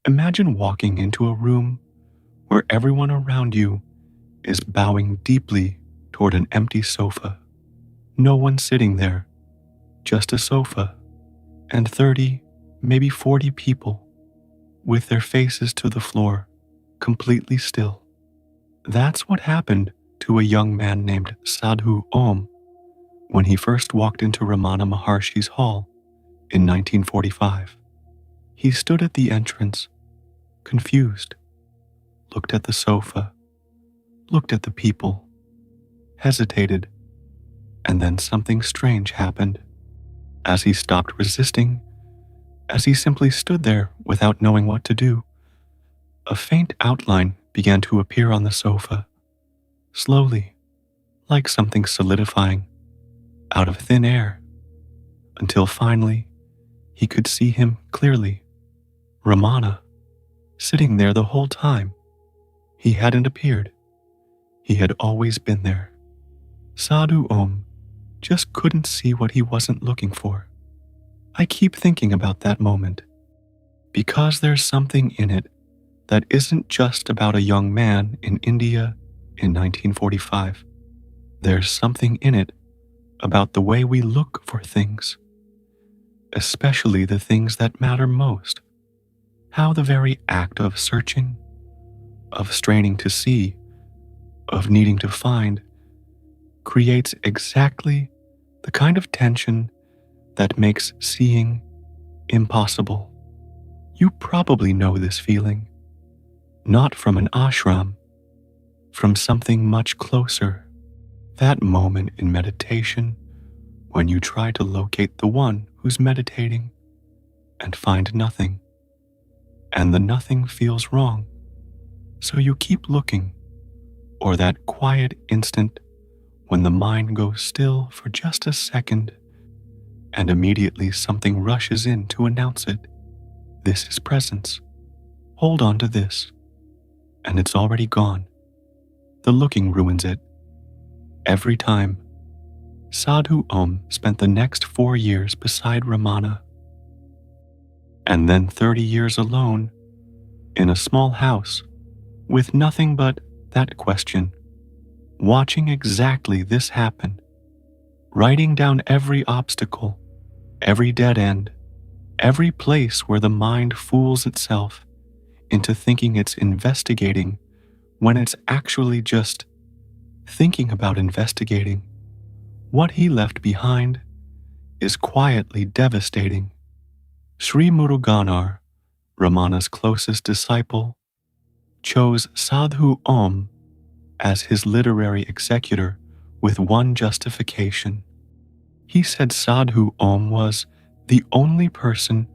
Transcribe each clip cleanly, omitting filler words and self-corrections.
Imagine walking into a room where everyone around you is bowing deeply toward an empty sofa. No one sitting there, just a sofa, and 30, maybe 40 people with their faces to the floor, completely still. That's what happened to a young man named Sadhu Om when he first walked into Ramana Maharshi's hall in 1945. He stood at the entrance, confused, looked at the sofa, looked at the people, hesitated, and then something strange happened. As he stopped resisting, as he simply stood there without knowing what to do, a faint outline began to appear on the sofa, slowly, like something solidifying, out of thin air, until finally he could see him clearly. Ramana, sitting there the whole time. He hadn't appeared. He had always been there. Sadhu Om just couldn't see what he wasn't looking for. I keep thinking about that moment, because there's something in it that isn't just about a young man in India in 1945. There's something in it about the way we look for things, especially the things that matter most. How the very act of searching, of straining to see, of needing to find, creates exactly the kind of tension that makes seeing impossible. You probably know this feeling, not from an ashram, from something much closer. That moment in meditation when you try to locate the one who's meditating and find nothing, and the nothing feels wrong, so you keep looking, or that quiet instant when the mind goes still for just a second and immediately something rushes in to announce it. This is presence. Hold on to this. And it's already gone. The looking ruins it. Every time. Sadhu Om spent the next 4 years beside Ramana, and then 30 years alone in a small house with nothing but that question, watching exactly this happen, writing down every obstacle, every dead end, every place where the mind fools itself into thinking it's investigating when it's actually just thinking about investigating. What he left behind is quietly devastating. Sri Muruganar, Ramana's closest disciple, chose Sadhu Om as his literary executor with one justification. He said Sadhu Om was the only person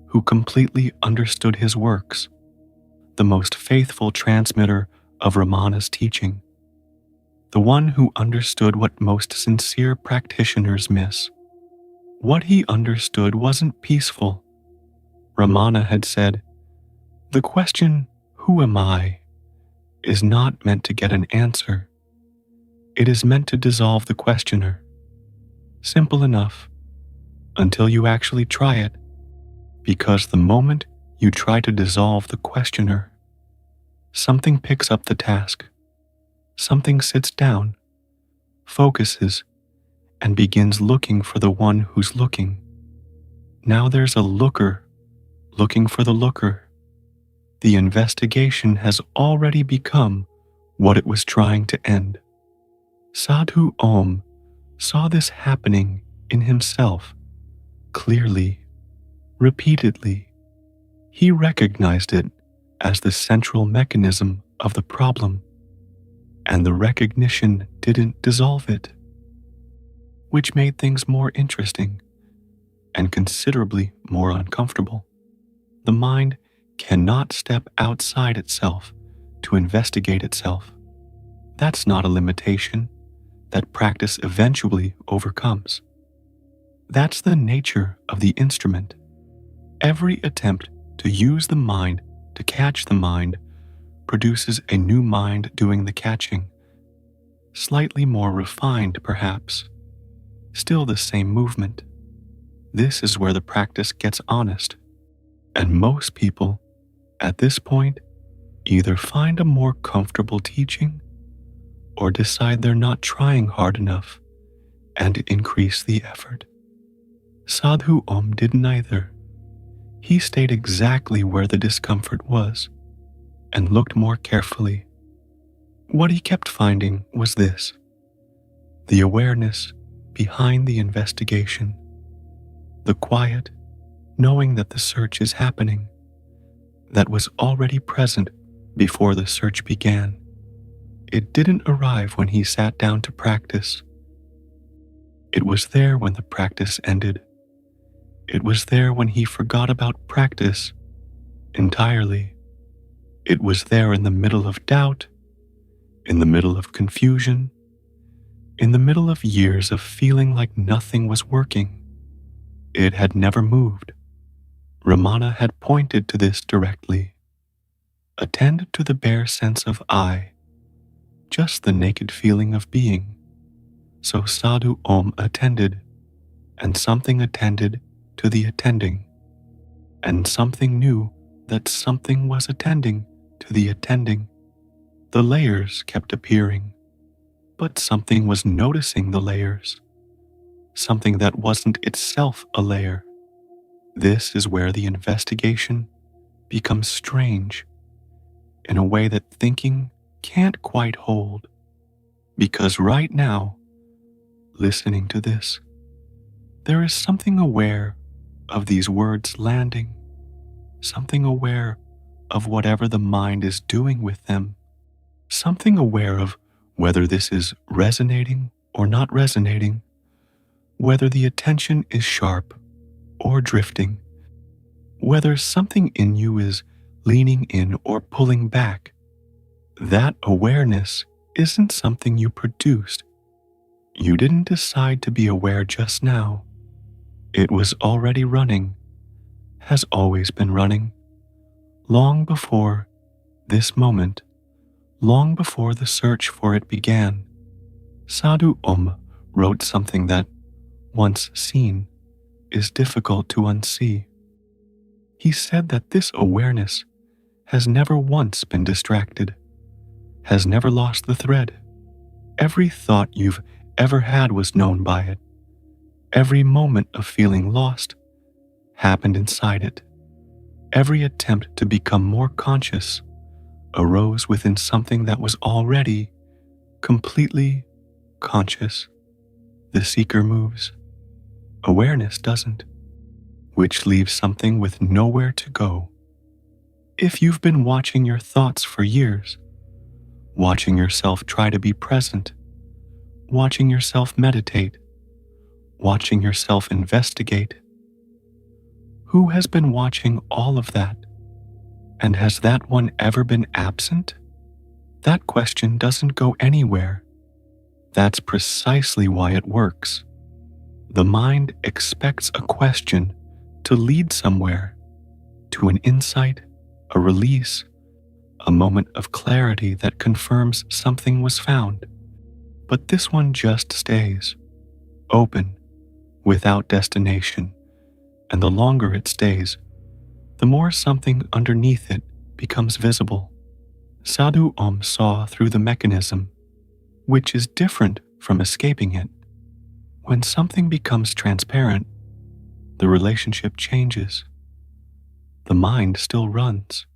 who completely understood his works, the most faithful transmitter of Ramana's teaching, the one who understood what most sincere practitioners miss. What he understood wasn't peaceful. Ramana had said, "The question, 'Who am I?' is not meant to get an answer. It is meant to dissolve the questioner." Simple enough, until you actually try it, because the moment you try to dissolve the questioner, something picks up the task. Something sits down, focuses, and begins looking for the one who's looking. Now there's a looker looking for the looker. The investigation has already become what it was trying to end. Sadhu Om saw this happening in himself, clearly, repeatedly. He recognized it as the central mechanism of the problem, and the recognition didn't dissolve it, which made things more interesting and considerably more uncomfortable. The mind cannot step outside itself to investigate itself. That's not a limitation that practice eventually overcomes. That's the nature of the instrument. Every attempt to use the mind to catch the mind produces a new mind doing the catching, slightly more refined perhaps, still the same movement. This is where the practice gets honest, and most people, At this point, either find a more comfortable teaching or decide they're not trying hard enough and increase the effort. Sadhu Om did neither. He stayed exactly where the discomfort was and looked more carefully. What he kept finding was this: the awareness behind the investigation, the quiet, knowing that the search is happening, that was already present before the search began. It didn't arrive when he sat down to practice. It was there when the practice ended. It was there when he forgot about practice entirely. It was there in the middle of doubt, in the middle of confusion, in the middle of years of feeling like nothing was working. It had never moved. Ramana had pointed to this directly. Attend to the bare sense of I, just the naked feeling of being. So Sadhu Om attended, and something attended to the attending, and something knew that something was attending to the attending. The layers kept appearing, but something was noticing the layers, something that wasn't itself a layer. This is where the investigation becomes strange, in a way that thinking can't quite hold. Because right now, listening to this, there is something aware of these words landing, something aware of whatever the mind is doing with them, something aware of whether this is resonating or not resonating, whether the attention is sharp or drifting, whether something in you is leaning in or pulling back. That awareness isn't something you produced. You didn't decide to be aware just now. It was already running, has always been running, long before this moment, long before the search for it began. Sadhu Om wrote something that, once seen, is difficult to unsee. He said that this awareness has never once been distracted, has never lost the thread. Every thought you've ever had was known by it. Every moment of feeling lost happened inside it. Every attempt to become more conscious arose within something that was already completely conscious. The seeker moves. Awareness doesn't, which leaves something with nowhere to go. If you've been watching your thoughts for years, watching yourself try to be present, watching yourself meditate, watching yourself investigate, who has been watching all of that? And has that one ever been absent? That question doesn't go anywhere. That's precisely why it works. The mind expects a question to lead somewhere, to an insight, a release, a moment of clarity that confirms something was found. But this one just stays, open, without destination, and the longer it stays, the more something underneath it becomes visible. Sadhu Om saw through the mechanism, which is different from escaping it. When something becomes transparent, the relationship changes. The mind still runs.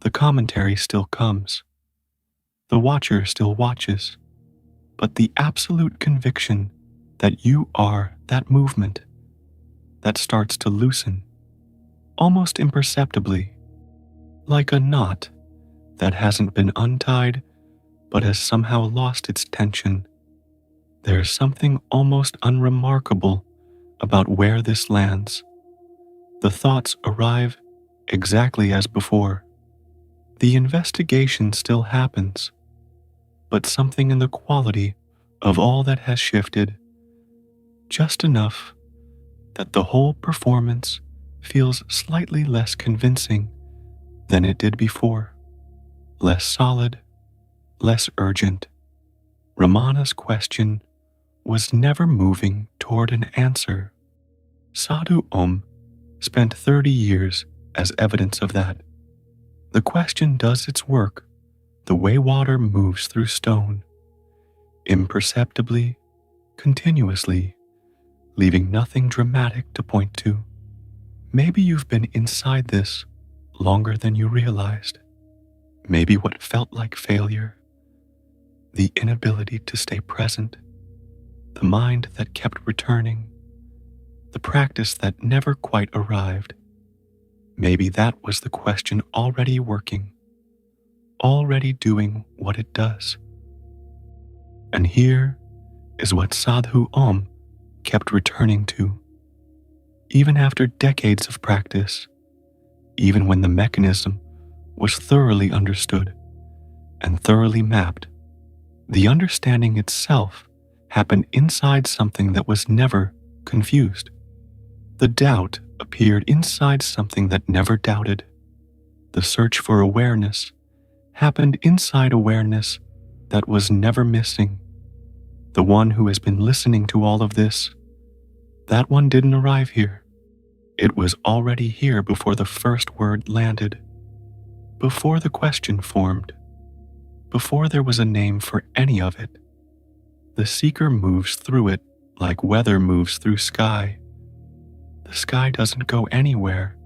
The commentary still comes. The watcher still watches. But the absolute conviction that you are that movement, that starts to loosen, almost imperceptibly, like a knot that hasn't been untied but has somehow lost its tension. There's something almost unremarkable about where this lands. The thoughts arrive exactly as before. The investigation still happens, but something in the quality of all that has shifted, just enough that the whole performance feels slightly less convincing than it did before, less solid, less urgent. Ramana's question was never moving toward an answer. Sadhu Om spent 30 years as evidence of that. The question does its work the way water moves through stone, imperceptibly, continuously, leaving nothing dramatic to point to. Maybe you've been inside this longer than you realized. Maybe what felt like failure, the inability to stay present, the mind that kept returning, the practice that never quite arrived. Maybe that was the question already working, already doing what it does. And here is what Sadhu Om kept returning to. Even after decades of practice, even when the mechanism was thoroughly understood and thoroughly mapped, the understanding itself happened inside something that was never confused. The doubt appeared inside something that never doubted. The search for awareness happened inside awareness that was never missing. The one who has been listening to all of this, that one didn't arrive here. It was already here before the first word landed, before the question formed, before there was a name for any of it. The seeker moves through it like weather moves through sky. The sky doesn't go anywhere.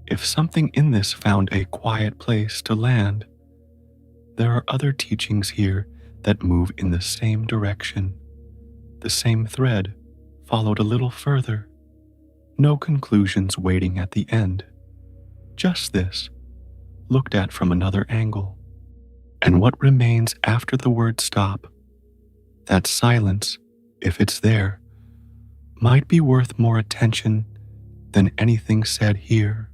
If something in this found a quiet place to land, there are other teachings here that move in the same direction. The same thread followed a little further. No conclusions waiting at the end. Just this, looked at from another angle. And what remains after the words stop, that silence, if it's there, might be worth more attention than anything said here.